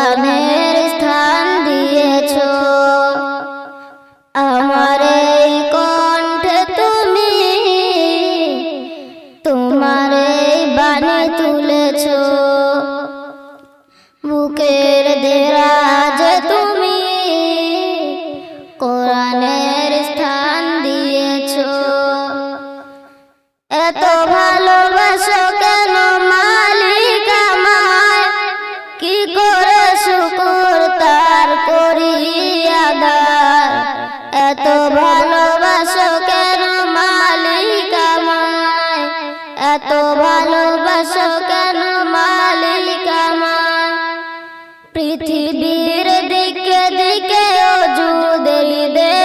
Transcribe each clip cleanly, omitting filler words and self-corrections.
কোরআনের স্থান দিয়েছো। আমার এই কণ্ঠে তুমি তোমার এই বাণী তুলেছো। বুকের দেরাজে তুমি কোরআনের স্থান দিয়েছো। এত ভালোবাসো কেন মালিক আমায়, কি করে শুকর তার করি আদার। এত ভালোবাসো কেন মালিক আমায়, এত ভালোবাসো কেন মালিক আমায়। পৃথিবীর দিকে দিকে ওজুদের দে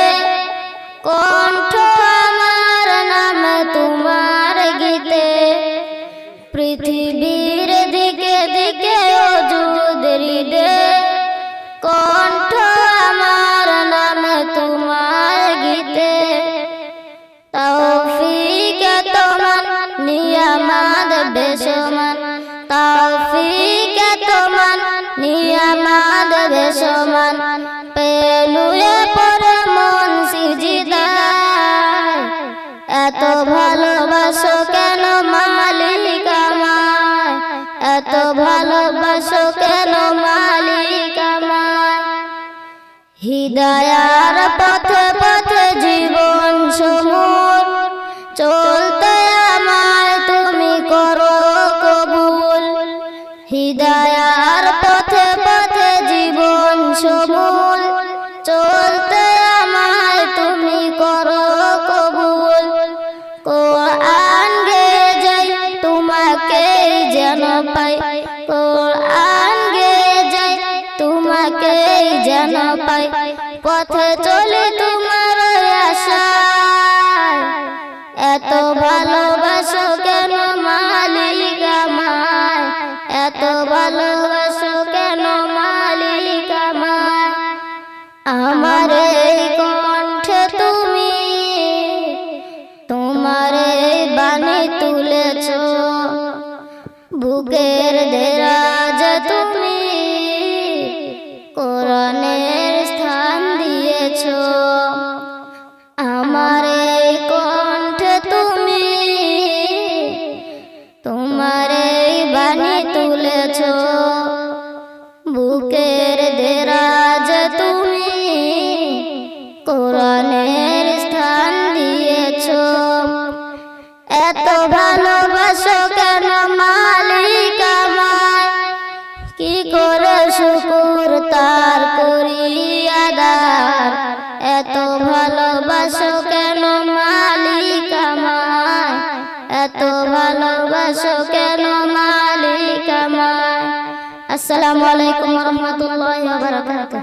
কণ্ঠ আমার নামে তোমার গীতে। পৃথিবীর দিকে দিকে ওজুদের দে কণ্ঠ আমার নামে তোমার গীতে। তৌফিক তোমার নিয়ামত বেসমান, তৌফিক তোমার নিয়ামত বেসমান। পেলুয়ে পরে মন সিজদায়, এত ভালোবাসো কেন মালিক আমায়, এত ভালোবাসো কেন মালিক আমায়। হিদায়ার পথে পথে জীবন সমূল চলতে আমায় তুমি করো কবুল। হিদায়ার পথে পথে জীবন সমূল চলতে আমায় তুমি করো কবুল। কোরআন গে যাই তোমাকে যেন পাই, কোরআন গে যাই তোমাকে যেন পাই। পথে চলে তোমার আশায়, এত ভালোবাসো কেন মালিক আমায়, এত ভালোবাসো কেন মালিক আমায়। আমার এই কণ্ঠে তুমি তোমার এই বাণী তুলেছো। বুকের দেরাজে তুমি কোরআনের স্থান দিয়েছো। আমার এই কণ্ঠে তুমি তোমার এই বাণী তুলেছো। বুকের দেরাজে তুমি কোরআনের স্থান দিয়েছো। এত ভালোবাসো কেন মালিক আমায়, কি করে শুকর তার করি আদার। এত ভালোবাসো কেন মালিক আমায়, এত ভালোবাসো কেন মালিক আমায়। আসসালামু আলাইকুম ওয়া রাহমাতুল্লাহি ওয়া বারাকাতুহু।